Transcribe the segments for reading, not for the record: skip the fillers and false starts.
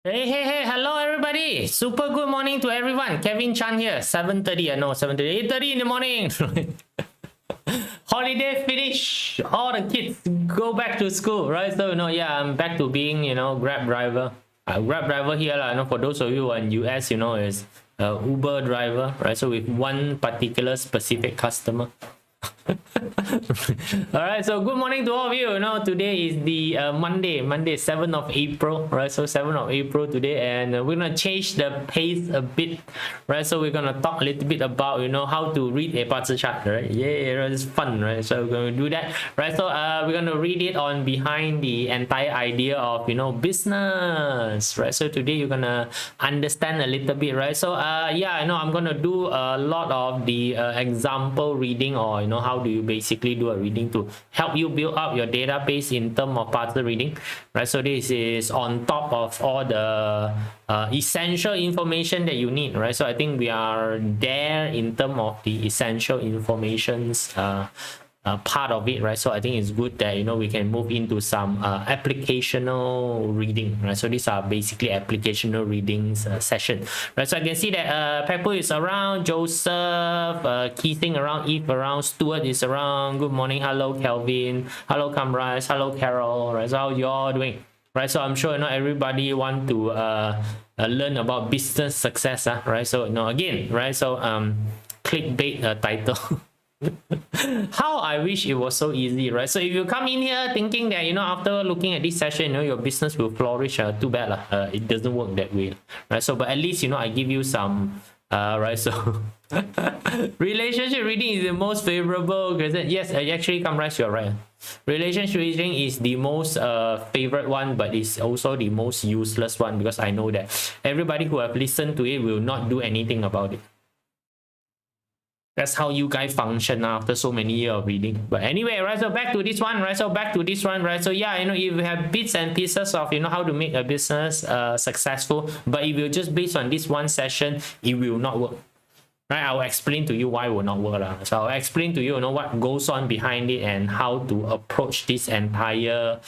Hey, hello everybody. Super good morning to everyone. Kevin Chan here. 7:30, no, 7:30, 8:30 in the morning. Holiday finish. All the kids go back to school, right? So, yeah, I'm back to being, Grab driver. Grab driver here, for those of you who are in US, is Uber driver, right? So with one particular specific customer. All right, so good morning to all of you. Today is the Monday 7th of April, right? So 7th of April today, and we're gonna change the pace a bit, right? So we're gonna talk a little bit about how to read a bar chart, right? Yeah, it's fun, right? So we're gonna do that, right? So we're gonna read it on behind the entire idea of business, right? So today you're gonna understand a little bit, right? So yeah, I'm gonna do a lot of the example reading, or how do you basically do a reading to help you build up your database in terms of parser reading, right? So this is on top of all the essential information that you need, right? So I think we are there in terms of the essential informations part of it, right? So I think it's good that we can move into some applicational reading, right? So these are basically applicational readings session, right? So I can see that Pepper is around, Joseph, Keithing around, Eve around, Stuart is around. Good morning, hello Kelvin, hello Kamraz, hello Carol, right? So how you all doing, right? So I'm sure everybody want to learn about business success, right? So again, right? So clickbait title. How I wish it was so easy, right? So if you come in here thinking that after looking at this session your business will flourish, too bad it doesn't work that way, right? So but at least I give you some right? So relationship reading is the most favorable, because yes, actually Kamraz, you're right. Relationship reading is the most favorite one, but it's also the most useless one, because I know that everybody who have listened to it will not do anything about it. That's how you guys function after so many years of reading. But anyway, right? So back to this one, right? So yeah, if you have bits and pieces of how to make a business successful, but if you just based on this one session, it will not work. Right? I'll explain to you why it will not work. So I'll explain to you, what goes on behind it and how to approach this entire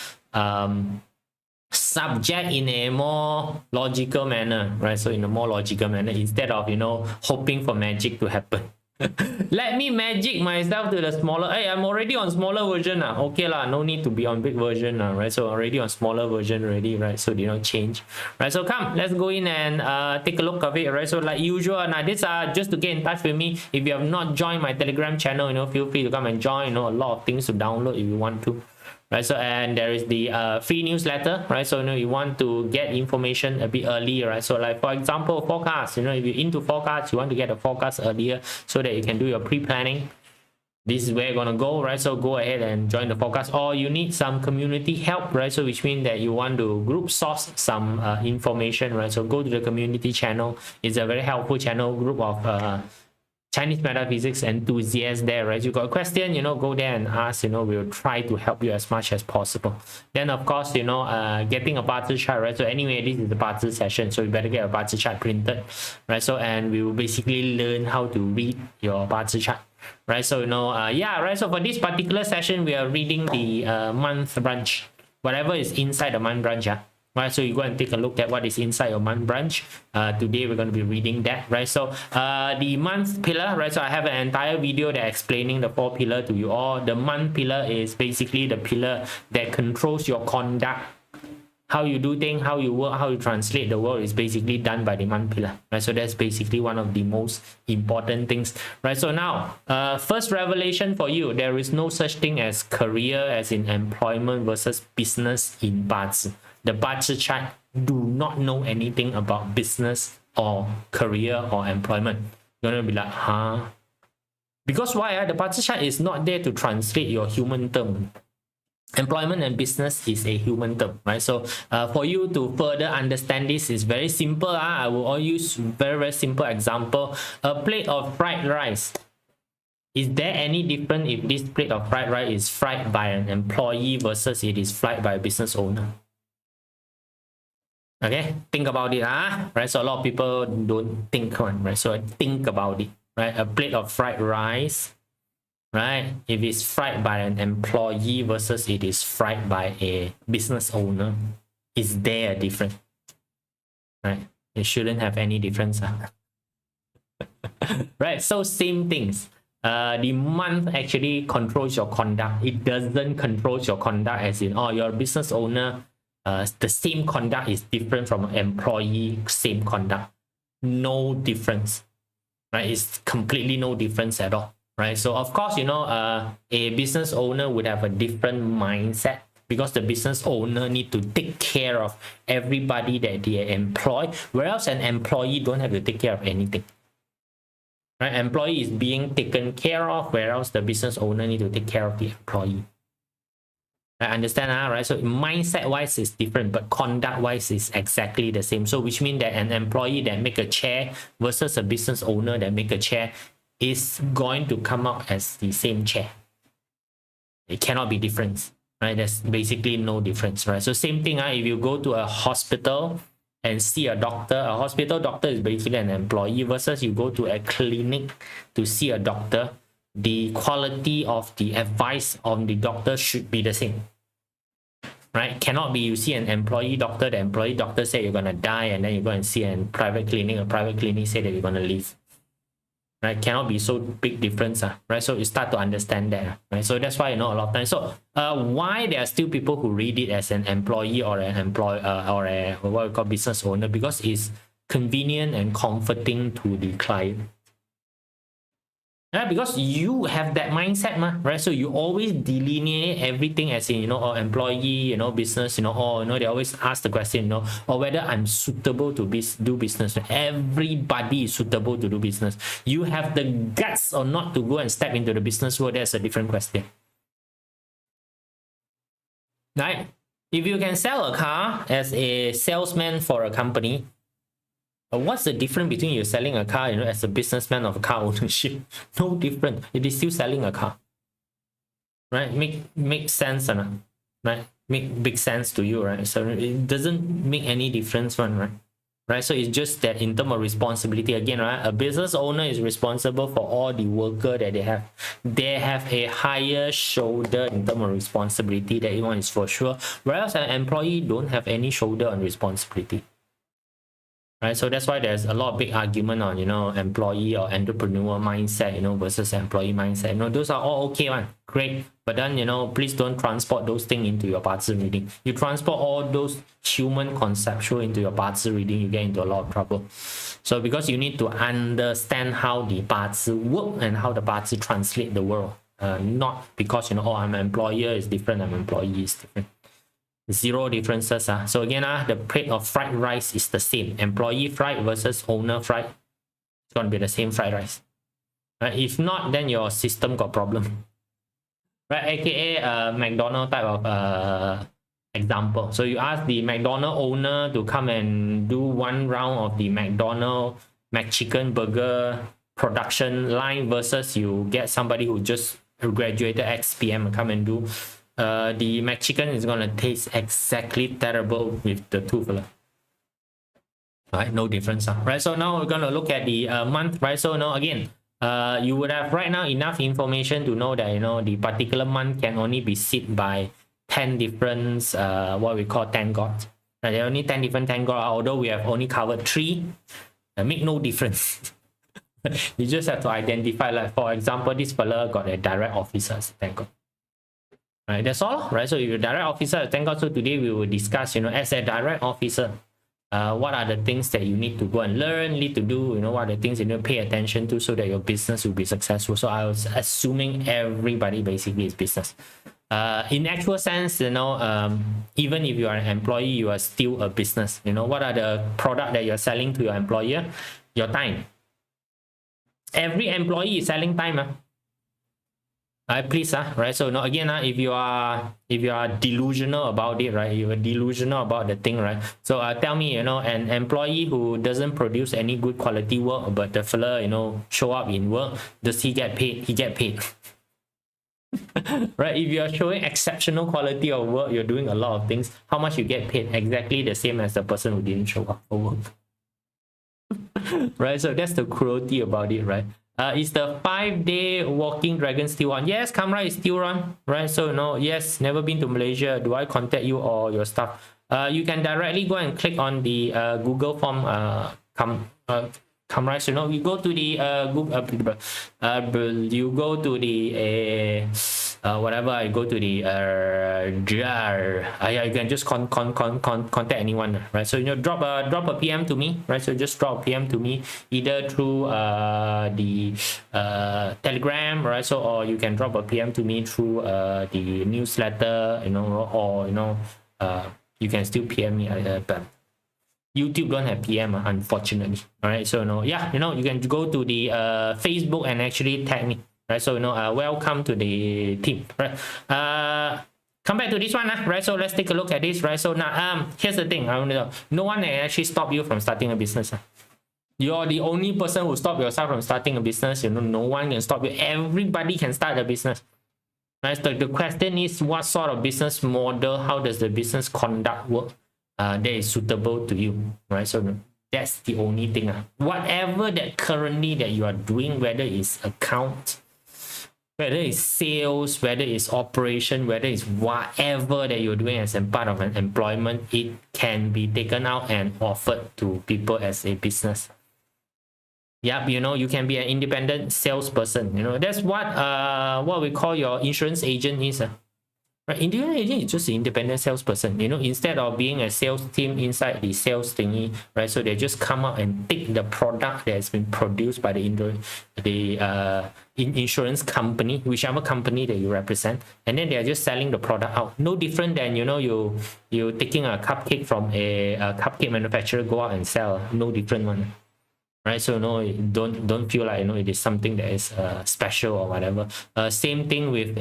subject in a more logical manner, right? So in a more logical manner, instead of hoping for magic to happen. Let me magic myself to the smaller. Hey, I'm already on smaller version. Okay lah, no need to be on big version, right? So already on smaller version already, right? So change, right? So come, let's go in and take a look of it, right? So like usual, now this just to get in touch with me. If you have not joined my Telegram channel, feel free to come and join. A lot of things to download if you want to. Right, so and there is the free newsletter, right? So you want to get information a bit earlier, right? So like for example, forecast, if you're into forecast, you want to get a forecast earlier so that you can do your pre-planning. This is where you're gonna go, right? So go ahead and join the forecast, or you need some community help, right? So which means that you want to group source some information, right? So go to the community channel. It's a very helpful channel, group of Chinese metaphysics enthusiasts there, right? You got a question, go there and ask, we'll try to help you as much as possible. Then of course, getting a bar chart, right? So anyway, this is the bar session, so you better get a bar chart printed, right? So and we will basically learn how to read your bar chart, right? So yeah, right? So for this particular session, we are reading the month branch, whatever is inside the month branch, right? So you go and take a look at what is inside your month branch. Today we're going to be reading that, right? So the month pillar, right? So I have an entire video that explaining the 4 pillar to you all. The month pillar is basically the pillar that controls your conduct. How you do things, how you work, how you translate the world is basically done by the month pillar, right? So that's basically one of the most important things, right? So now, first revelation for you, there is no such thing as career, as in employment versus business in BaZi. The BaZi chart do not know anything about business or career or employment. You're gonna be like, huh? Because why? The BaZi chart is not there to translate your human term. Employment and business is a human term, right? So for you to further understand this, is very simple. I will all use very simple example. A plate of fried rice. Is there any difference if this plate of fried rice is fried by an employee versus it is fried by a business owner? Okay, think about it, right? So a lot of people don't think one, right? So think about it, right? A plate of fried rice, right? If it's fried by an employee versus it is fried by a business owner, is there a difference? right? It shouldn't have any difference. Right, so same things. The month actually controls your conduct. It doesn't control your conduct as in, oh, you're a business owner. The same conduct is different from an employee, same conduct. No difference, right? It's completely no difference at all, right? So of course, a business owner would have a different mindset because the business owner need to take care of everybody that they employ, whereas an employee don't have to take care of anything. Right? Employee is being taken care of, whereas the business owner need to take care of the employee. I understand, right? So mindset wise is different, but conduct wise is exactly the same. So which means that an employee that make a chair versus a business owner that make a chair is going to come out as the same chair. It cannot be different, right? There's basically no difference, right? So same thing, if you go to a hospital and see a doctor, a hospital doctor is basically an employee versus you go to a clinic to see a doctor, the quality of the advice on the doctor should be the same. Right? Cannot be you see an employee doctor, the employee doctor say you're gonna die, and then you go and see a private clinic say that you're gonna live. Right? Cannot be so big difference, right? So you start to understand that, right? So that's why a lot of times. So why there are still people who read it as an employee or an or a what we call business owner, because it's convenient and comforting to the client. Yeah, because you have that mindset, right? So you always delineate everything as in, employee, business, they always ask the question, or whether I'm suitable to do business. Everybody is suitable to do business. You have the guts or not to go and step into the business world, that's a different question. Right? If you can sell a car as a salesman for a company, what's the difference between you selling a car, as a businessman of car ownership? No different. It is still selling a car, right? Make sense, right? Make big sense to you, right? So it doesn't make any difference, right? Right. So it's just that in terms of responsibility, again, right? A business owner is responsible for all the worker that they have. They have a higher shoulder in terms of responsibility. That one is for sure. Whereas an employee don't have any shoulder on responsibility. Right, so that's why there's a lot of big argument on employee or entrepreneur mindset versus employee mindset. Those are all okay one, great, but then please don't transport those things into your BaZi reading. You transport all those human conceptual into your BaZi reading, you get into a lot of trouble. So because you need to understand how the BaZi work and how the BaZi translate the world, not because I'm an employer is different, I'm an employee is different. Zero differences. So again, the plate of fried rice is the same. Employee fried versus owner fried. It's going to be the same fried rice. Right? If not, then your system got problem. Right? AKA McDonald's type of example. So you ask the McDonald's owner to come and do one round of the McDonald's McChicken burger production line versus you get somebody who just graduated XPM and come and do. The McChicken is gonna taste exactly terrible with the tooth, right? No difference, right? So now we're gonna look at the month, right? So now again, you would have right now enough information to know that the particular month can only be set by 10 different what we call 10 gods. Right? There are only 10 different 10 gods, although we have only covered 3. Make no difference. You just have to identify, like for example, this fella got a direct officer, thank God. Right, that's all, right? So if you're a direct officer, thank God. So today we will discuss, as a direct officer, what are the things that you need to go and learn, need to do, what are the things you need to pay attention to so that your business will be successful. So I was assuming everybody basically is business. In actual sense, even if you are an employee, you are still a business. What are the product that you're selling to your employer? Your time. Every employee is selling time. Please, right? So now again, if you are delusional about it, right? You are delusional about the thing, right? So tell me, an employee who doesn't produce any good quality work, but the fella, show up in work, does he get paid? He get paid. Right? If you are showing exceptional quality of work, you're doing a lot of things, how much you get paid? Exactly the same as the person who didn't show up for work. Right? So that's the cruelty about it, right? Is the 5-day walking dragon still on? Yes, Kamra is still on, right? So yes, never been to Malaysia. Do I contact you or your staff? you can directly go and click on the Google form. Come right, so you go to the Google, you go to the whatever. I go to the yeah, you can just contact anyone, right? So drop a PM to me, right? So just drop a PM to me either through the Telegram, right? So or you can drop a PM to me through the newsletter, or you can still PM me, but YouTube don't have PM, unfortunately. All right, so yeah, you can go to the Facebook and actually tag me, right? So welcome to the team, right? Come back to this one, right? So let's take a look at this, right? So now here's the thing. No one can actually stop you from starting a business. You're the only person who stop yourself from starting a business. No one can stop you. Everybody can start a business. Right? So the question is, what sort of business model, how does the business conduct work that is suitable to you, right? So that's the only thing. Whatever that currently that you are doing, whether it's account, whether it's sales, whether it's operation, whether it's whatever that you're doing as a part of an employment, it can be taken out and offered to people as a business. Yep, you can be an independent salesperson. That's what we call your insurance agent is. Right, independent agent is just an independent salesperson. Instead of being a sales team inside the sales thingy, right? So they just come up and take the product that has been produced by the insurance company, whichever company that you represent, and then they are just selling the product out. No different than you taking a cupcake from a cupcake manufacturer, go out and sell. No different one. Right, so don't feel like it is something that is special or whatever. Same thing with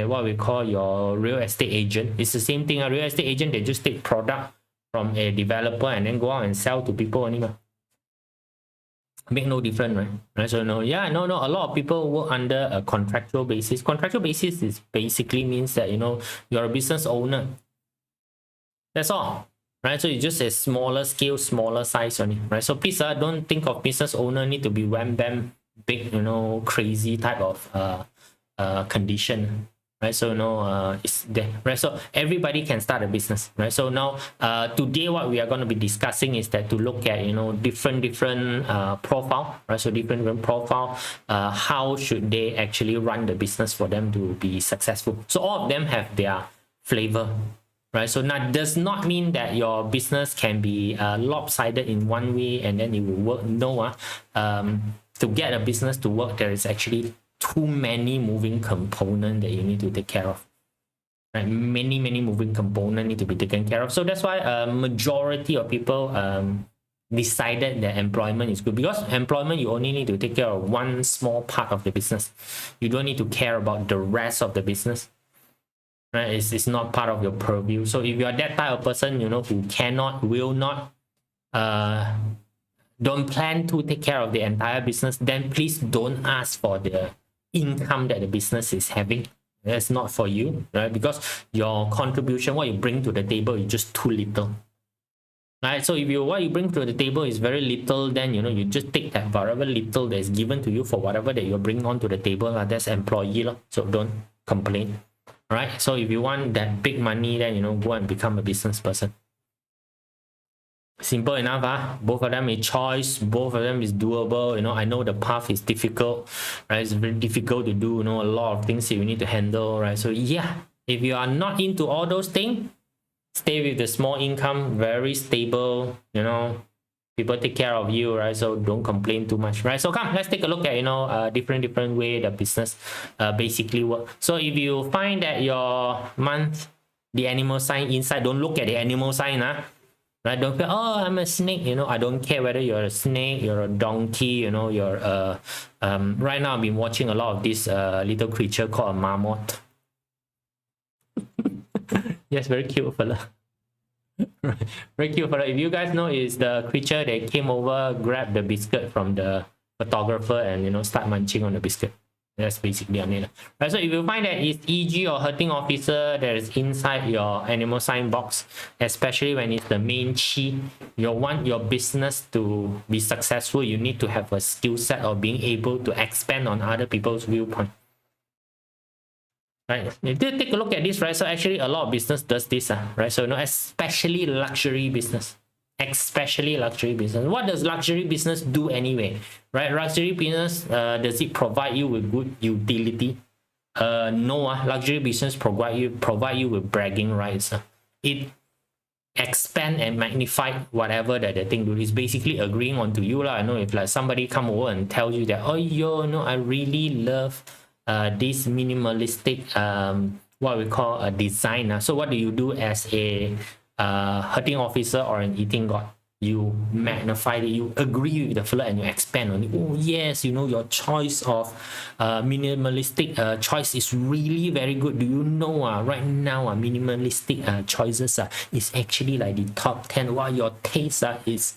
what we call your real estate agent. It's the same thing. A real estate agent, they just take product from a developer and then go out and sell to people anyway. Make no difference, right? So a lot of people work under a contractual basis. Contractual basis is basically means that you're a business owner. That's all. Right, so it's just a smaller scale, smaller size only, right? So please don't think of business owner need to be wham bam big, crazy type of condition, right? So it's there, right? So everybody can start a business, right? So now today what we are going to be discussing is that to look at different profile, right? So different profile, how should they actually run the business for them to be successful? So all of them have their flavor. Right, so that does not mean that your business can be lopsided in one way and then it will work. No, to get a business to work, there is actually too many moving components that you need to take care of. Right, many moving components need to be taken care of. So that's why a majority of people decided that employment is good, because employment you only need to take care of one small part of the business. You don't need to care about the rest of the business. Right, it's not part of your purview. So if you are that type of person, who cannot, will not, don't plan to take care of the entire business, then please don't ask for the income that the business is having. That's not for you, right? Because your contribution, what you bring to the table, is just too little. Right, so if what you bring to the table is very little, then you just take that whatever little that is given to you for whatever that you bring onto the table. That's employee. So don't complain. Right, so if you want that big money, then go and become a business person. Simple enough. Both of them is choice, both of them is doable. I know the path is difficult, right? It's very difficult to do, a lot of things that you need to handle, right? So yeah, if you are not into all those things, stay with the small income, very stable, people take care of you, right? So don't complain too much, right? So come, let's take a look at different way the business basically work. So if you find that your month, the animal sign inside, don't look at the animal sign, right? Don't feel, oh, I'm a snake, I don't care whether you're a snake, you're a donkey, you're right now I've been watching a lot of this little creature called a marmot. Yes, very cute fella. Very cute fella. If you guys know, is the creature that came over, grabbed the biscuit from the photographer and start munching on the biscuit. That's basically on it. Right, so if you find that it's EG or hurting officer that is inside your animal sign box, especially when it's the main chi, you want your business to be successful, you need to have a skill set of being able to expand on other people's viewpoint. right? You do take a look at this, right? So actually a lot of business does this, right? So especially luxury business. Especially luxury business. What does luxury business do anyway? Right? Luxury business, does it provide you with good utility? No, luxury business provide you with bragging rights. It expand and magnify whatever that the thing do. Is basically agreeing on to you lah. I know if like somebody come over and tells you that, oh I really love this minimalistic what we call a design. So what do you do as a hurting officer or an eating god? You magnify it, you agree with the fella and you expand on it. Oh yes, your choice of minimalistic choice is really very good. Do you know right now minimalistic choices is actually like the top 10. While your taste is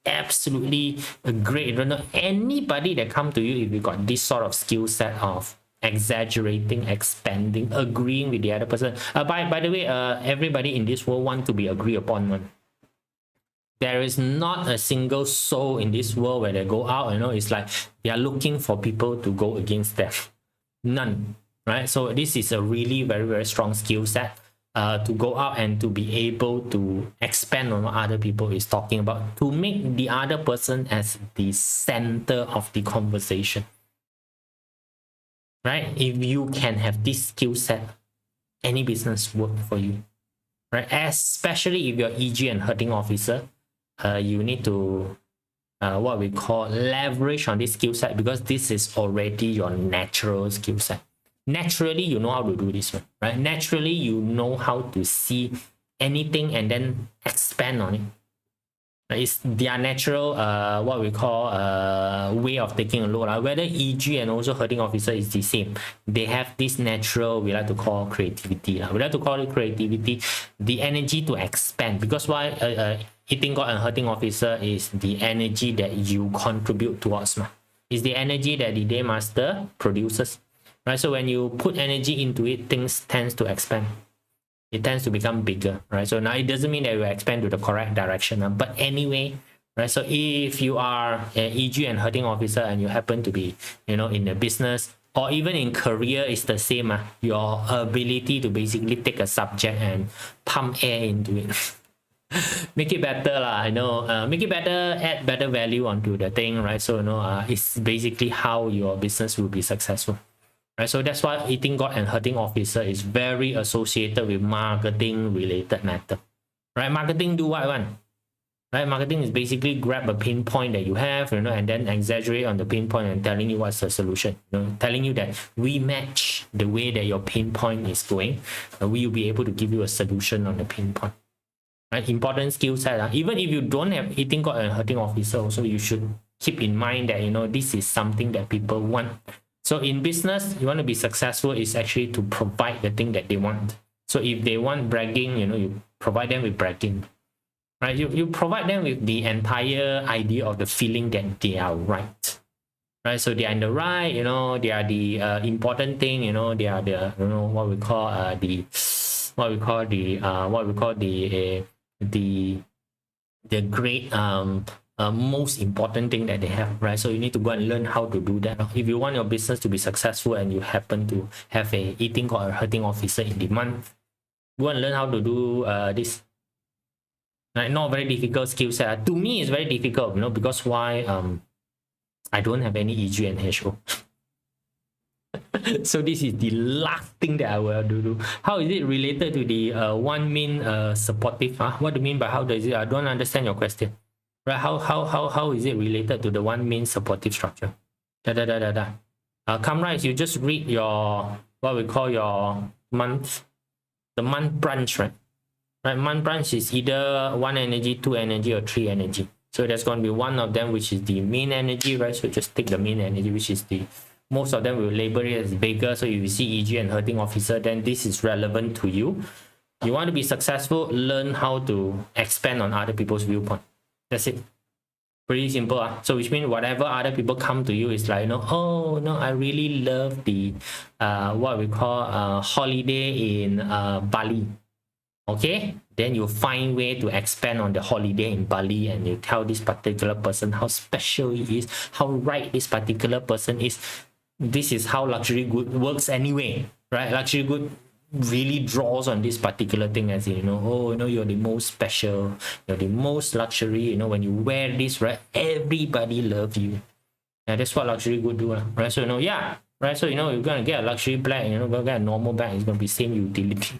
absolutely great. You know, anybody that come to you, if you got this sort of skill set of exaggerating, expanding, agreeing with the other person. By the way, everybody in this world want to be agreed upon one. There is not a single soul in this world where they go out, it's like they are looking for people to go against them. None, right? So this is a really very, very strong skill set to go out and to be able to expand on what other people is talking about, to make the other person as the center of the conversation, right? If you can have this skill set, any business work for you, right? Especially if you're EG and hurting officer, you need to what we call leverage on this skill set, because this is already your natural skill set. Naturally, you know how to do this one, right? Naturally, you know how to see anything and then expand on it. It's their natural what we call way of taking a look. Whether EG and also hurting officer is the same. They have this natural, we like to call creativity. We like to call it creativity, the energy to expand. Because why eating god and hurting officer is the energy that you contribute towards. It's the energy that the day master produces. Right? So when you put energy into it, things tends to expand. It tends to become bigger, right? So now it doesn't mean that you expand to the correct direction, but anyway, right? So if you are an EG and hurting officer and you happen to be, in the business or even in career, it's the same. Your ability to basically take a subject and pump air into it. Make it better make it better, add better value onto the thing, right? So it's basically how your business will be successful. Right, so that's why eating god and hurting officer is very associated with marketing related matter. Right? Marketing do what one? Right? Marketing is basically grab a pinpoint that you have, and then exaggerate on the pinpoint and telling you what's the solution. Telling you that we match the way that your pinpoint is going, we will be able to give you a solution on the pinpoint. Right? Important skill set. Even if you don't have eating god and hurting officer, also you should keep in mind that this is something that people want. So in business, you want to be successful is actually to provide the thing that they want. So if they want bragging, you provide them with bragging, right? You provide them with the entire idea of the feeling that they are right, right? So they are in the right, they are the important thing, they are the what we call the great most important thing that they have, right? So you need to go and learn how to do that. If you want your business to be successful and you happen to have a eating or a hurting officer in the month, go and learn how to do this. Right? Not very difficult skill set. To me, it's very difficult, because why? I don't have any EG and HO. So this is the last thing that I will do. How is it related to the one main supportive? What do you mean by how does it? I don't understand your question. Right? How is it related to the one main supportive structure? Kamra, you just read your what we call your month, the month branch, right? Right, month branch is either 1 energy, 2 energy, or 3 energy. So there's going to be one of them which is the main energy, right? So just take the main energy, which is the most of them will label it as bigger. So if you see EG and hurting officer, then this is relevant to you. You want to be successful, learn how to expand on other people's viewpoint. That's it. Pretty simple. So which means whatever other people come to you is like, oh no, I really love the what we call holiday in Bali. Okay, then you find way to expand on the holiday in Bali, and you tell this particular person how special it is, how right this particular person is. This is how luxury good works anyway. right? Luxury good really draws on this particular thing, as in, you know, oh, you know, you're the most special, you're the most luxury, you know, when you wear this, right, everybody loves you. And that's what luxury good do, right? So, you know, yeah, right? So, you know, you're gonna get a luxury bag, you know, go get a normal bag, it's gonna be same utility.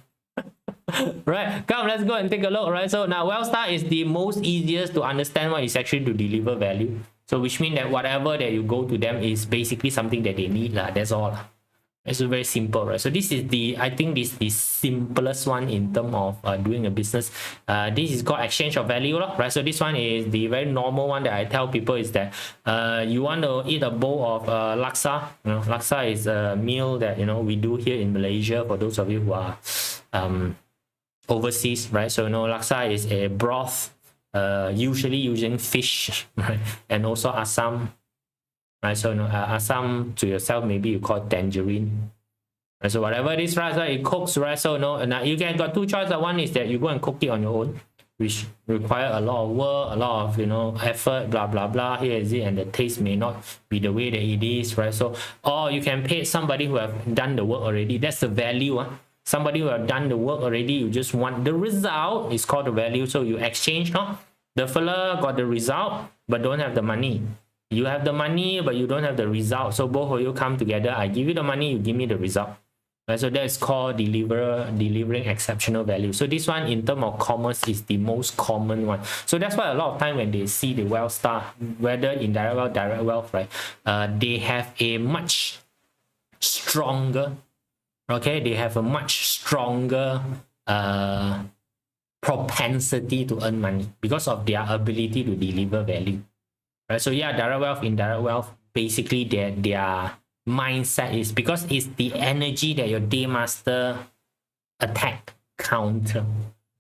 Right, come, let's go and take a look, right? So now Wellstar is the most easiest to understand what is actually to deliver value. So which means that whatever that you go to them is basically something that they need, that's all. It's very simple, right? So this is I think this is the simplest one in terms of doing a business. This is called exchange of value, right? So this one is the very normal one that I tell people is that you want to eat a bowl of laksa. You know, laksa is a meal that, you know, we do here in Malaysia for those of you who are overseas, right? So, you know, laksa is a broth, usually using fish, right? And also asam. Right, so, you know, asam to yourself, maybe you call it tangerine. Right, so whatever it is, right, so it cooks, right? So, you know, now you can got two choices. One is that you go and cook it on your own, which require a lot of work, a lot of, you know, effort, blah blah blah. Here is it, and the taste may not be the way that it is, right? So, or you can pay somebody who have done the work already. That's the value. Somebody who have done the work already, you just want the result, is called the value. So you exchange, no? The fella got the result but don't have the money. You have the money, but you don't have the result. So both of you come together. I give you the money, you give me the result. Right? So that's called delivering exceptional value. So this one, in terms of commerce, is the most common one. So that's why a lot of time when they see the Wellstar, whether in direct wealth, direct wealth, right, they have a much stronger, okay, they have a much stronger propensity to earn money because of their ability to deliver value. Right, so yeah, direct wealth, indirect wealth, basically their mindset is, because it's the energy that your day master attack counter,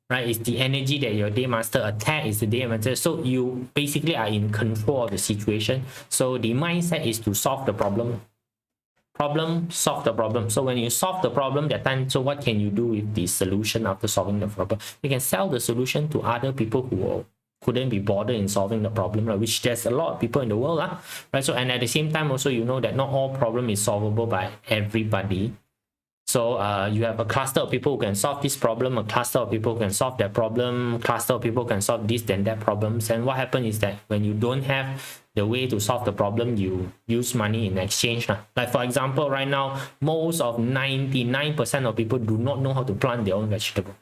right? It's the energy that your day master attack is the day master. So you basically are in control of the situation. So the mindset is to solve the problem. Solve the problem. So when you solve the problem, that time, so what can you do with the solution after solving the problem? You can sell the solution to other people who couldn't be bothered in solving the problem, right? Which there's a lot of people in the world, right? So, and at the same time also, you know that not all problem is solvable by everybody. So you have a cluster of people who can solve this problem, a cluster of people who can solve that problem, cluster of people who can solve this and that problems. And what happens is that when you don't have the way to solve the problem, you use money in exchange. Like for example, right now, most of 99% of people do not know how to plant their own vegetable.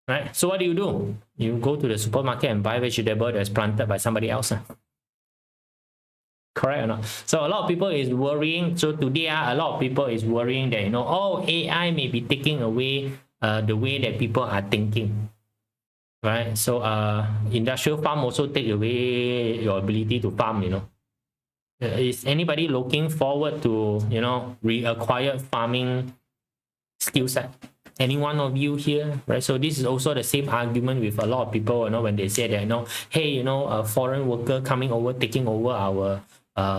Right? So what do? You go to the supermarket and buy vegetable that's planted by somebody else. Correct or not? So a lot of people is worrying. So today, a lot of people is worrying that, you know, oh, AI may be taking away the way that people are thinking. Right? So industrial farm also take away your ability to farm, you know. Is anybody looking forward to, you know, reacquire farming skill set? Any one of you here, right? So this is also the same argument with a lot of people, you know, when they say that, you know, hey, you know, a foreign worker coming over, taking over our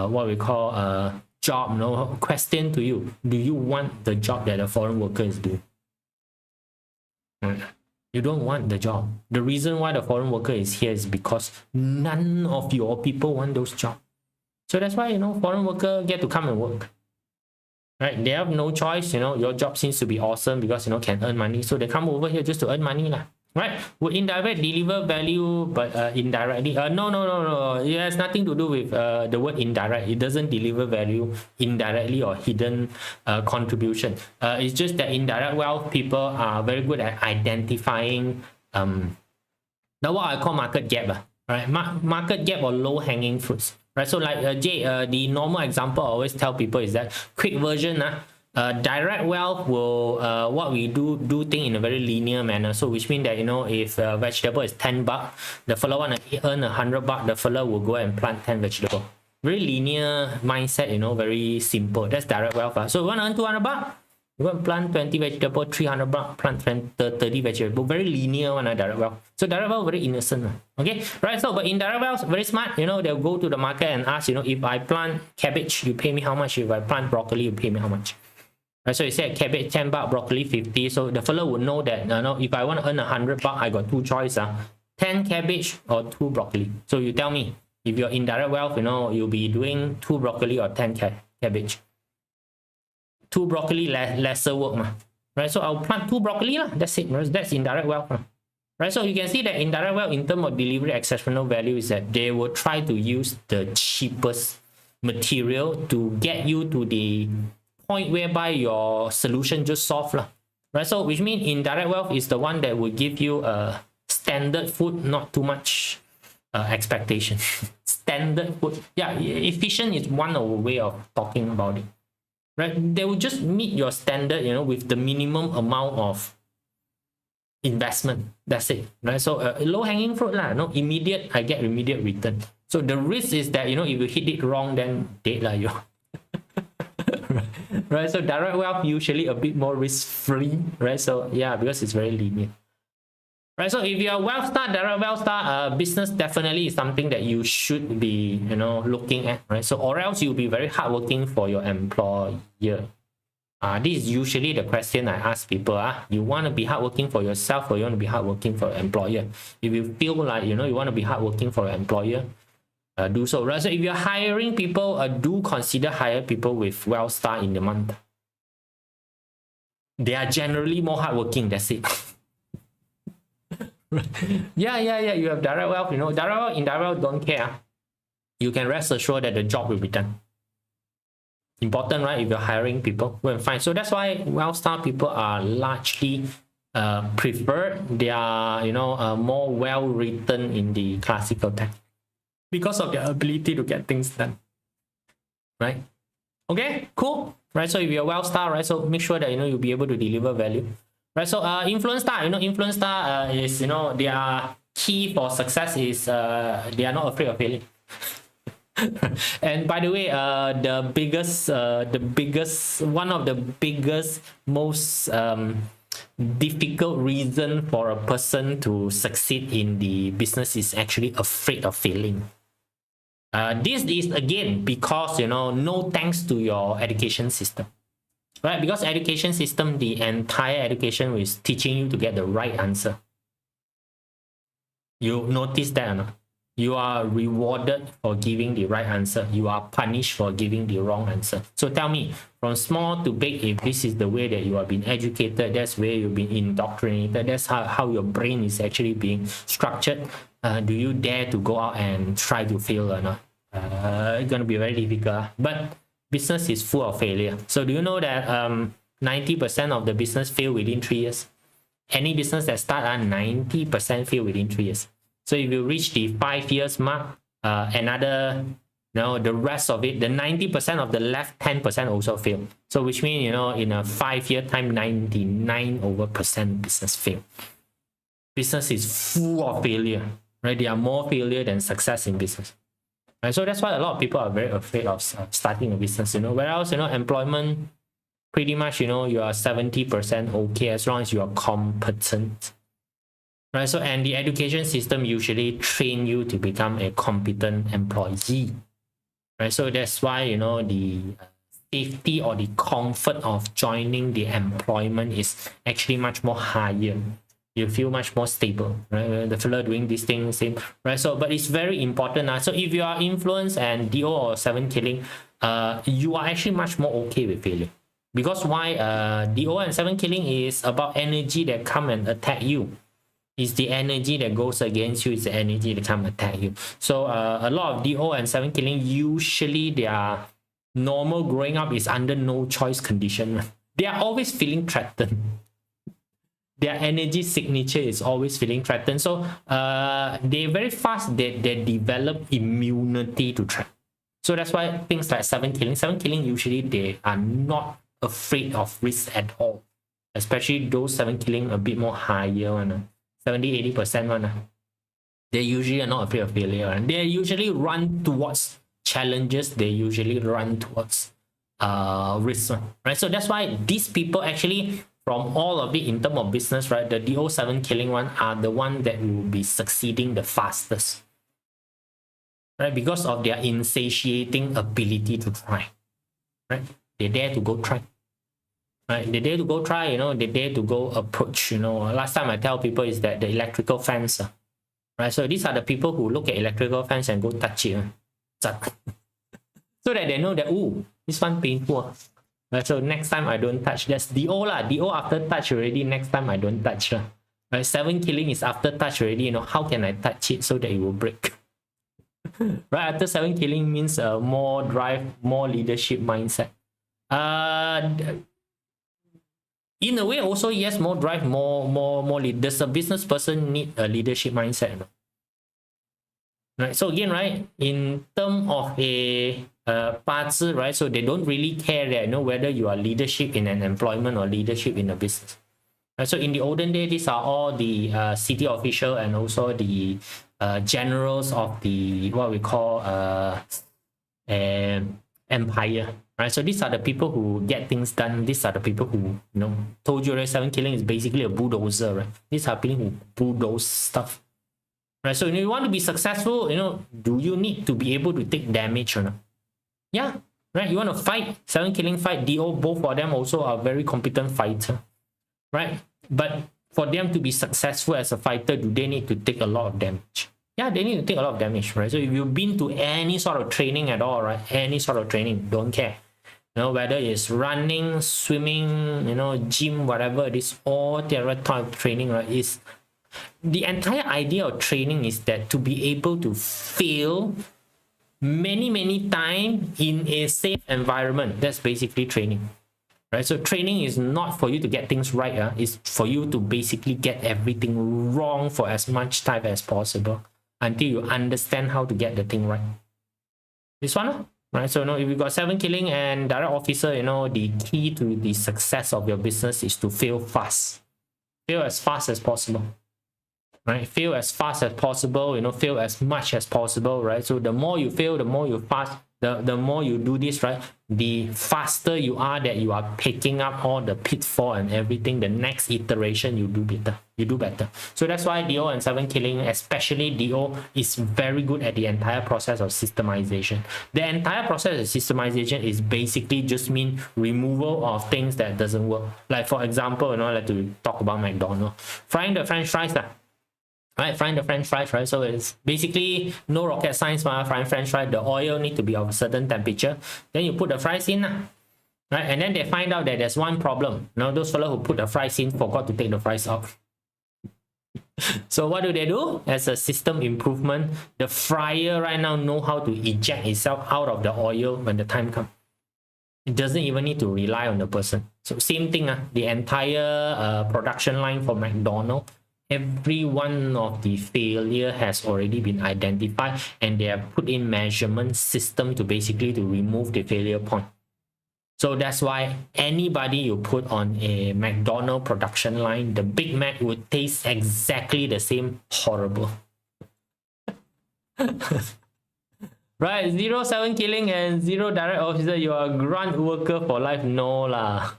what we call job. You know, question to you: do you want the job that a foreign worker is doing? You don't want the job. The reason why the foreign worker is here is because none of your people want those jobs. So that's why, you know, foreign worker get to come and work. Right, they have no choice. You know, your job seems to be awesome because, you know, can earn money, so they come over here just to earn money lah. Right? Would indirect deliver value, but indirectly? No. It has nothing to do with the word indirect. It doesn't deliver value indirectly or hidden contribution. It's just that indirect wealth people are very good at identifying now what I call market gap, right? Market gap or low hanging fruits. Right, so like Jay, the normal example I always tell people is that quick version, direct wealth will what we do thing in a very linear manner. So which means that, you know, if a vegetable is $10, the fella want to earn $100, the fella will go and plant 10 vegetables. Very linear mindset, you know, very simple. That's direct wealth. So you want to earn $200, you want to plant 20 vegetables, $300, plant 30 vegetables. Very linear one, direct wealth. So direct wealth very innocent. Okay, right? So but indirect wealth very smart. You know, they'll go to the market and ask, you know, if I plant cabbage, you pay me how much? If I plant broccoli, you pay me how much? Right? So you said cabbage $10, broccoli 50. So the fellow would know that, you know, if I want to earn $100, I got two choices: 10 cabbage or 2 broccoli. So you tell me, if you're indirect wealth, you know, you'll be doing 2 broccoli or 10 cabbage. 2 broccoli, lesser work, right? So I'll plant 2 broccoli, that's it. That's indirect wealth. Right, so you can see that indirect wealth in terms of delivery exceptional value is that they will try to use the cheapest material to get you to the point whereby your solution just solved, right? So which means indirect wealth is the one that will give you a standard food, not too much expectation. Standard food, yeah. Efficient is one of the way of talking about it, right? They will just meet your standard, with the minimum amount of investment. That's it, right? So low hanging fruit, no immediate, I get immediate return. So the risk is that, if you hit it wrong, then dead you. Right? So direct wealth usually a bit more risk free, right? So yeah, because it's very linear. Right, so if you're a wealth star, direct wealth star, business definitely is something that you should be, looking at, right? So or else you'll be very hardworking for your employer. This is usually the question I ask people. You want to be hardworking for yourself, or you want to be hardworking for your employer? If you feel like, you want to be hardworking for your employer, do so. Right? So if you're hiring people, do consider hire people with wealth star in the month. They are generally more hardworking. That's it. Yeah. You have direct wealth. Direct wealth, indirect wealth, don't care. You can rest assured that the job will be done. Important, right? If you're hiring people, go and find. So that's why wealth star people are largely preferred. They are, more well written in the classical text because of their ability to get things done. Right? Okay, cool. Right? So if you're a wealth star, right? So make sure that you'll be able to deliver value. Right? So influence star, influence star is their key for success is they are not afraid of failing. And by the way, one of the biggest, most difficult reason for a person to succeed in the business is actually afraid of failing. This is again because no thanks to your education system, right? Because education system, the entire education is teaching you to get the right answer. You notice that or not? You are rewarded for giving the right answer. You are punished for giving the wrong answer. So tell me, from small to big, if this is the way that you have been educated, that's where you've been indoctrinated, that's how your brain is actually being structured, do you dare to go out and try to fail or not? It's going to be very difficult. But business is full of failure. So do you know that 90% of the business fail within 3 years? Any business that start 90% fail within 3 years. So if you reach the 5 years mark, the rest of it, the 90% of the left 10% also fail. So which means, in a 5-year time, 99% business fail. Business is full of failure, right? There are more failure than success in business. Right? So that's why a lot of people are very afraid of starting a business, whereas, employment, pretty much, you are 70% okay as long as you are competent. Right, so and the education system usually train you to become a competent employee. Right, so that's why the safety or the comfort of joining the employment is actually much more higher. You feel much more stable, right? The fellow doing this thing, same, right? So, but it's very important. So if you are influence and DO or 7 killing, you are actually much more okay with failure. Because why? DO and 7 killing is about energy that come and attack you. It's the energy that goes against you. It's the energy that come attack you. So a lot of DO and 7 killing, usually their normal growing up is under no choice condition. They are always feeling threatened. Their energy signature is always feeling threatened. So they very fast, they develop immunity to threat. So that's why things like 7 killing, usually they are not afraid of risk at all. Especially those 7 killing a bit more higher one. 70-80% one. They usually are not afraid of failure. And they usually run towards challenges. They usually run towards risk. Right? So that's why these people actually, from all of it in terms of business, right, the DO7 killing one are the one that will be succeeding the fastest. Right? Because of their insatiating ability to try. Right? They dare to go try. Right? They dare to go try, they dare to go approach, Last time I tell people is that the electrical fence, right? So these are the people who look at electrical fence and go touch it. So that they know that, ooh, this one painful. Right? So next time I don't touch. That's DO lah. DO after touch already. Next time I don't touch lah. Right? 7 killing is after touch already. You know, how can I touch it so that it will break? Right? After 7 killing means more drive, more leadership mindset. In a way, also yes, more drive, more lead. Does a business person need a leadership mindset? Right. So again, right, in term of a BaZi, right, so they don't really care that, you know, whether you are leadership in an employment or leadership in a business. Right. So in the olden days, these are all the city official and also the generals of the what we call empire. Right. So these are the people who get things done. These are the people who, you know, told you, right, 7 killing is basically a bulldozer, right? These are people who bulldoze stuff. Right, so if you want to be successful, you know, do you need to be able to take damage or not? Yeah, right. You want to fight, 7 killing fight, DO, both of them also are very competent fighter, right? But for them to be successful as a fighter, do they need to take a lot of damage? Yeah, they need to take a lot of damage, right? So if you've been to any sort of training at all, right? Any sort of training, don't care. You know, whether it's running, swimming, you know, gym, whatever, this all theory type of training, right? Is the entire idea of training is that to be able to fail many times in a safe environment. That's basically training, right? So training is not for you to get things right. It's for you to basically get everything wrong for as much time as possible until you understand how to get the thing right. This one, right? So, you know, if you got 7 killing and direct officer, you know, the key to the success of your business is to fail fast. Fail as fast as possible. Right, fail as fast as possible, you know, fail as much as possible, right? So the more you fail, the more you fast, the more you do this, right? The faster you are that you are picking up all the pitfall and everything. The next iteration, you do better. You do better. So that's why DO and 7 killing, especially DO, is very good at the entire process of systemization. The entire process of systemization is basically just mean removal of things that doesn't work. Like for example, you know, like to talk about McDonald's, frying the French fries. Right, frying the French fries, right? So it's basically no rocket science, frying French fries. The oil need to be of a certain temperature. Then you put the fries in, right? And then they find out that there's one problem. Now those fellows who put the fries in forgot to take the fries out. So what do? As a system improvement, the fryer right now know how to eject itself out of the oil when the time comes. It doesn't even need to rely on the person. So same thing, the entire production line for McDonald's. Every one of the failure has already been identified and they have put in measurement system to basically to remove the failure point. So that's why anybody you put on a McDonald's production line, the Big Mac would taste exactly the same. Horrible. Right, 0 7 killing and 0 direct officer, you are a grunt worker for life. No lah.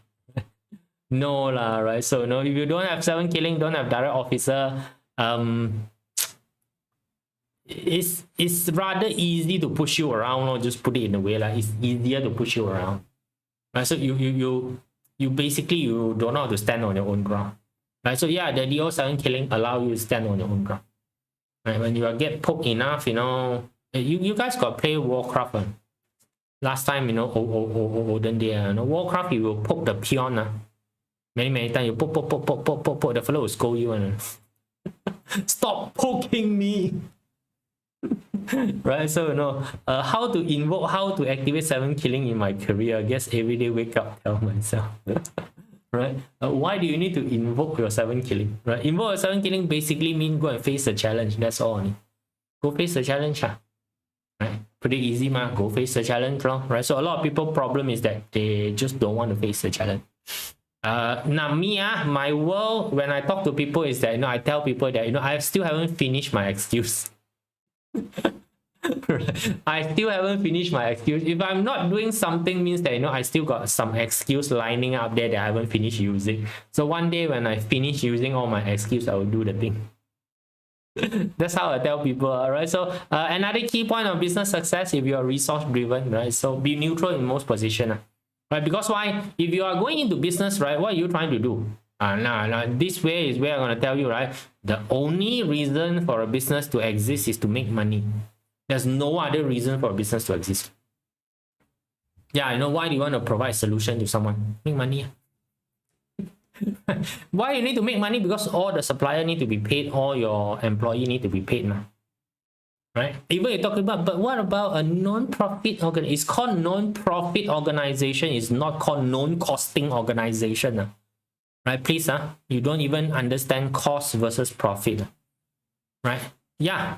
No lah, right? So no, if you don't have 7 killing, don't have direct officer, it's rather easy to push you around, or just put it in a way like it's easier to push you around. Right? So you basically you don't know how to stand on your own ground. Right? So yeah, the DO 7 killing allow you to stand on your own ground. Right? When you get poked enough, you know, you guys got play Warcraft. Last time, you know, olden day, you know, Warcraft, you will poke the peon. Many times you poke, the fellow will scold you and stop poking me. Right, so you know, how to invoke, how to activate 7 killing in my career. I guess every day wake up, tell myself. Right, why do you need to invoke your 7 killing? Right, invoke your 7 killing basically mean go and face the challenge. That's all. Go face the challenge. Right, pretty easy, go face the challenge. Right, so a lot of people problem is that they just don't want to face the challenge. Now me, my world when I talk to people is that, you know, I tell people that, you know, I still haven't finished my excuse. I still haven't finished my excuse. If I'm not doing something means that, you know, I still got some excuse lining up there that I haven't finished using. So one day when I finish using all my excuse, I will do the thing. That's how I tell people, right? So another key point of business success, if you are resource driven, right? So be neutral in most position. Right, because why? If you are going into business, right, what are you trying to do? This way is where I'm going to tell you, right? The only reason for a business to exist is to make money. There's no other reason for a business to exist. Yeah, you know, why do you want to provide solution to someone? Make money. Why you need to make money? Because all the supplier need to be paid, all your employee need to be paid now. Right? Even you're talking about, but what about a non-profit organ? It's called non-profit organization. It's not called non-costing organization. Right? Please, you don't even understand cost versus profit. Right? Yeah.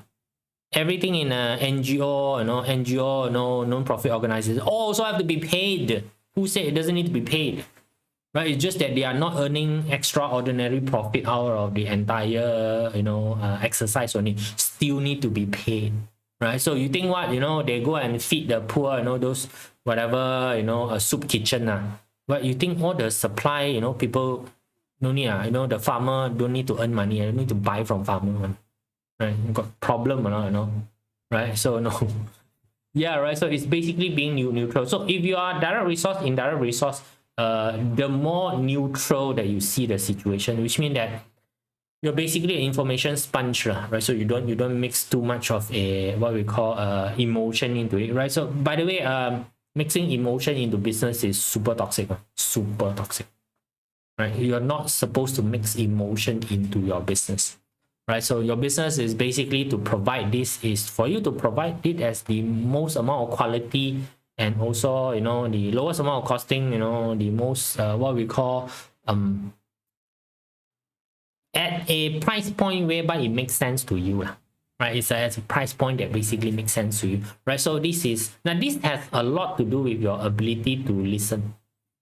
Everything in a NGO, non-profit organization also have to be paid. Who said it doesn't need to be paid? Right? It's just that they are not earning extraordinary profit out of the entire, exercise only. Still need to be paid. Right? So you think what, they go and feed the poor, those whatever, a soup kitchen. But you think all the supply, people no need, the farmer don't need to earn money. They need to buy from farmer. Right? You got problem, right? So no. Yeah, right. So it's basically being neutral. So if you are direct resource, indirect resource, the more neutral that you see the situation, which means that you're basically an information sponge, right? So you don't mix too much of a what we call emotion into it, right? So by the way, mixing emotion into business is super toxic, right? You're not supposed to mix emotion into your business. Right, so your business is basically to provide this, is for you to provide it as the most amount of quality and also the lowest amount of costing, the most what we call at a price point whereby it makes sense to you, right? It's a price point that basically makes sense to you, right? So this has a lot to do with your ability to listen.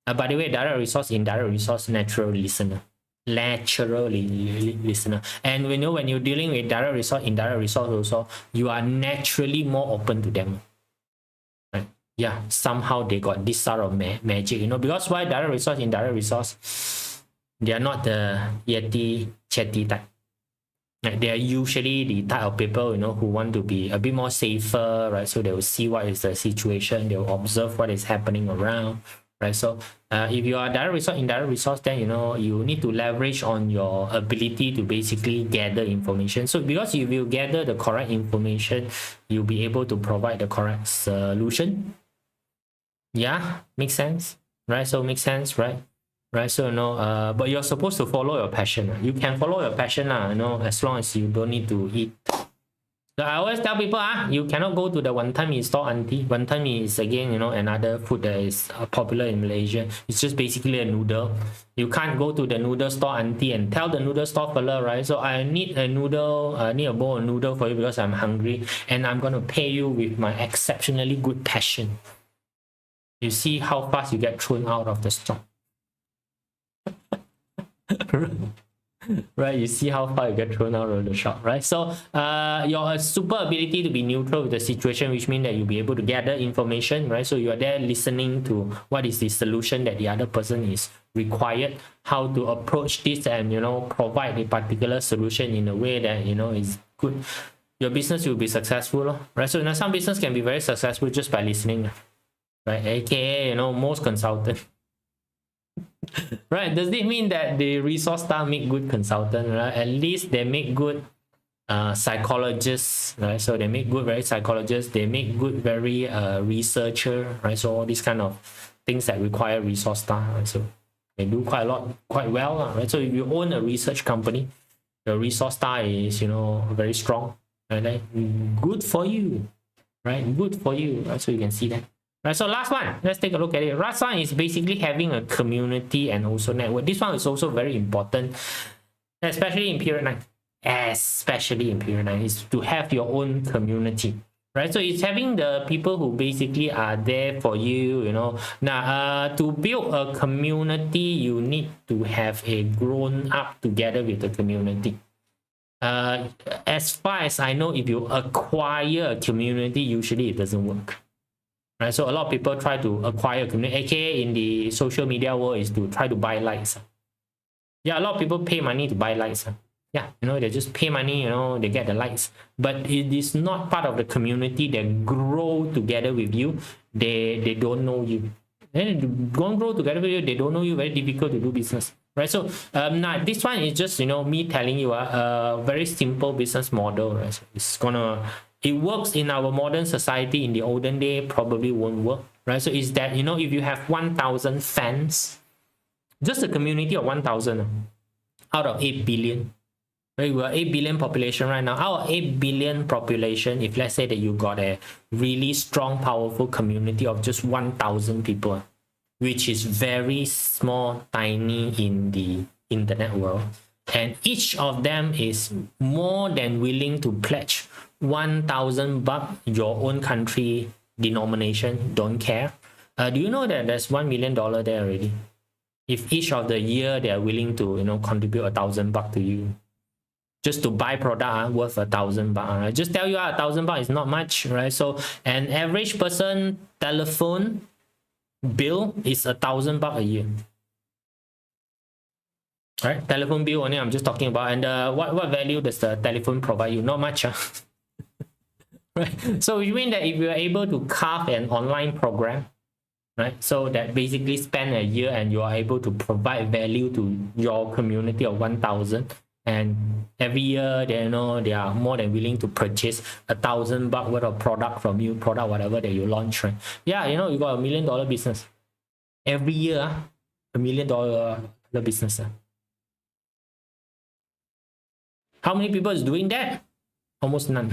By the way, direct resource, indirect resource, natural listener. Listener. And when you're dealing with direct resource, indirect resource also, you are naturally more open to them. Right? Yeah, somehow they got this sort of magic, because why direct resource, indirect resource, they are not the yeti chatty type. Right? They are usually the type of people who want to be a bit more safer, right? So they will see what is the situation, they will observe what is happening around. Right, so if you are direct resource, indirect resource, then you need to leverage on your ability to basically gather information. So because if you gather the correct information, you'll be able to provide the correct solution. Yeah, makes sense, right? So makes sense, right? Right, so but you're supposed to follow your passion. You can follow your passion, as long as you don't need to eat. So I always tell people, you cannot go to the wanton mee store auntie. Wanton mee is again, another food that is popular in Malaysia. It's just basically a noodle. You can't go to the noodle store auntie and tell the noodle store fella, right? So I need a noodle, I need a bowl of noodle for you because I'm hungry, and I'm gonna pay you with my exceptionally good passion. You see how fast you get thrown out of the store. Right, you see how far you get thrown out of the shop, right? So your super ability to be neutral with the situation, which means that you'll be able to gather information, right? So you're there listening to what is the solution that the other person is required, how to approach this, and provide a particular solution in a way that is good. Your business will be successful, right? So some business can be very successful just by listening, right? AKA most consultants. Right, does it mean that the resource staff make good consultant, right? At least they make good psychologists, right? So they make good very psychologists, they make good very researcher, right? So all these kind of things that require resource staff, right? So they do quite well, right? So if you own a research company, the resource staff is very strong, right? Good for you, right? Good for you, right? So you can see that. Right, so last one, let's take a look at it. Last one is basically having a community and also network. This one is also very important, especially in period 9. Especially in period 9 is to have your own community. Right, so it's having the people who basically are there for you. Now, to build a community, you need to have a grown up together with the community. As far as I know, if you acquire a community, usually it doesn't work. Right, so a lot of people try to acquire a community, aka in the social media world is to try to buy likes. Yeah, a lot of people pay money to buy likes. Yeah, they just pay money, they get the likes, but it is not part of the community that grow together with you. They don't know you. And don't grow together with you, they don't know you, very difficult to do business. Right, so now this one is just me telling you a very simple business model. Right, so it works in our modern society. In the olden day, probably won't work. right? So is that, you know, if you have 1,000 fans, just a community of 1,000 out of 8 billion, right? We're 8 billion population right now. Out of 8 billion population, if let's say that you got a really strong, powerful community of just 1,000 people, which is very small, tiny in the internet world, and each of them is more than willing to pledge 1,000 bucks, your own country denomination, don't care. Do you know that there's $1 million there already? If each of the year they are willing to, you know, contribute 1,000 bucks to you, just to buy product worth 1,000 bucks. Just tell you 1,000 bucks is not much, right? So an average person telephone bill is 1,000 bucks a year. Right? Telephone bill only I'm just talking about. And what value does the telephone provide you? Not much. Right? So you mean that if you're able to carve an online program, right? So that basically span a year and you are able to provide value to your community of 1,000, and every year they, you know, they are more than willing to purchase 1,000 bucks worth of product from you, product whatever that you launch, right? Yeah, you know, you got $1 million business every year, $1 million business. How many people is doing that? Almost none.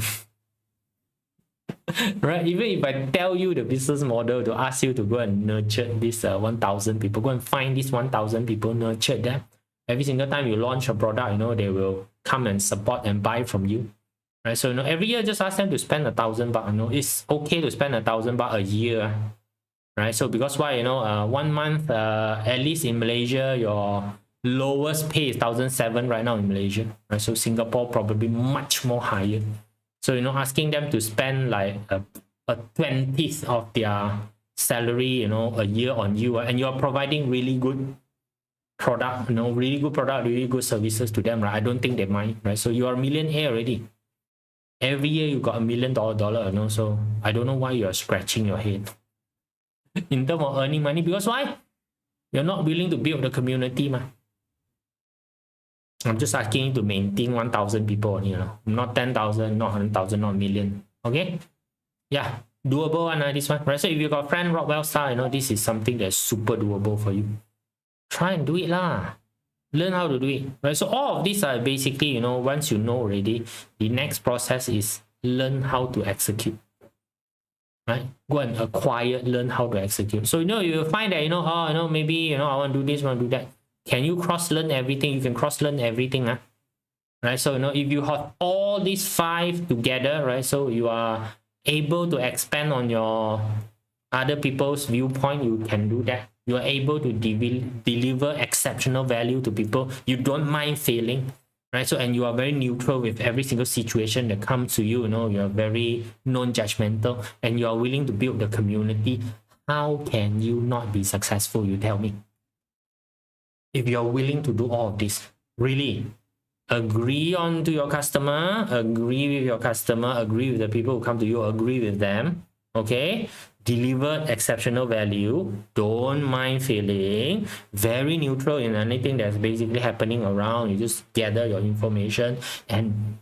Right? Even if I tell you the business model to ask you to go and nurture this 1,000 people, go and find these 1,000 people, nurture them. Every single time you launch a product, you know, they will come and support and buy from you. Right? So, you know, every year just ask them to spend 1,000 bucks. You know, it's okay to spend 1,000 bucks a year. Right? So because why, you know, 1 month, at least in Malaysia, your lowest pay is 1,700 right now in Malaysia. Right? So Singapore probably much more higher. So, you know, asking them to spend like a 20th of their salary, you know, a year on you, and you're providing really good product, you know, really good product, really good services to them, right? I don't think they mind, right? So you are a millionaire already. Every year you got $1 million, you know, so I don't know why you are scratching your head in terms of earning money. Because why? You're not willing to build the community, man. I'm just asking you to maintain 1,000 people, you know, not 10,000, not 100,000, not a million. Okay? Yeah, doable one, this one, right? So if you got friend Rockwell Star, you know, this is something that's super doable for you. Try and do it lah. Learn how to do it, right? So all of these are basically, you know, once you know already, the next process is learn how to execute. Right? Go and acquire, learn how to execute. So, you know, you'll find that, you know, oh, you know, maybe, you know, I want to do this, I want to do that. Can you cross-learn everything? You can cross-learn everything, huh? Right? So, you know, if you have all these 5 together, right? So you are able to expand on your other people's viewpoint, you can do that. You are able to deliver exceptional value to people. You don't mind failing, right? So, and you are very neutral with every single situation that comes to you, you know, you are very non-judgmental, and you are willing to build the community. How can you not be successful? You tell me. If you're willing to do all of this, really agree on to your customer, agree with your customer, agree with the people who come to you, agree with them, okay? Deliver exceptional value, don't mind failing, very neutral in anything that's basically happening around. You just gather your information and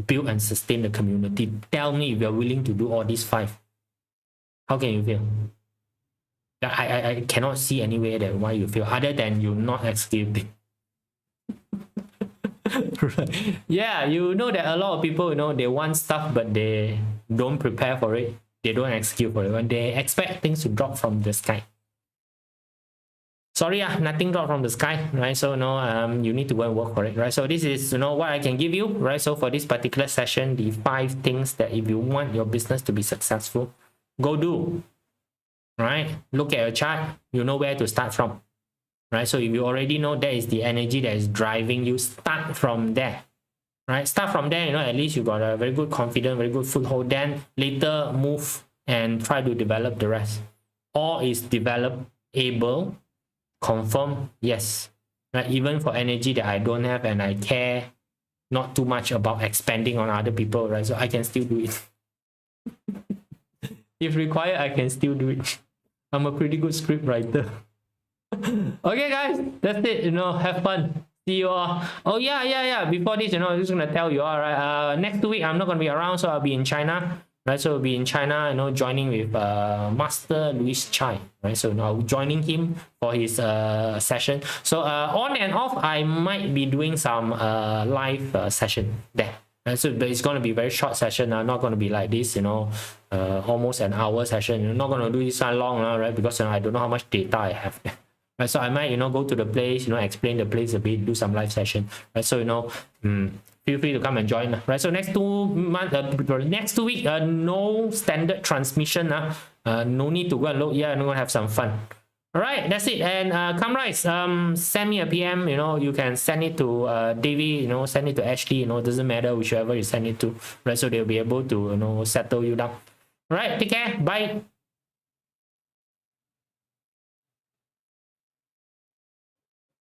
build and sustain the community. Tell me if you're willing to do all these 5. How can you feel? I cannot see any way that why you feel other than you not executing. Right. Yeah, you know that a lot of people, you know, they want stuff but they don't prepare for it. They don't execute for it. When they expect things to drop from the sky. Sorry, nothing dropped from the sky, right? So, no, you need to go and work for it, right? So this is, you know, what I can give you, right? So for this particular session, the 5 things that if you want your business to be successful, go do. Right? Look at your chart, you know where to start from. Right? So if you already know that is the energy that is driving you, start from there. Right? Start from there, you know, at least you got a very good confidence, very good foothold. Then later move and try to develop the rest. All is develop, able, confirm, yes. Right? Even for energy that I don't have and I care not too much about expanding on other people, right? So I can still do it. If required, I can still do it. I'm a pretty good script writer. Okay, guys, that's it. You know, have fun. See you all. Oh yeah. Before this, you know, I'm just gonna tell you all, right? Next week I'm not gonna be around, so I'll be in China. right? So we'll be in China, joining with Master Louis Chai, right? So now joining him for his session. So on and off, I might be doing some live session there. So but it's going to be very short session, not going to be like this, almost an hour session. You're not going to do this so long, right? Because I don't know how much data I have. Right, so I might, go to the place, explain the place a bit, do some live session. Right, so feel free to come and join. Right, so next 2 months, next 2 weeks, no standard transmission. No need to go and look. Yeah, I'm gonna have some fun. All right, that's it. And come rise, send me a PM. You can send it to Davey. Send it to Ashley. Doesn't matter whichever you send it to. Right, so they'll be able to settle you down. All right, take care. Bye.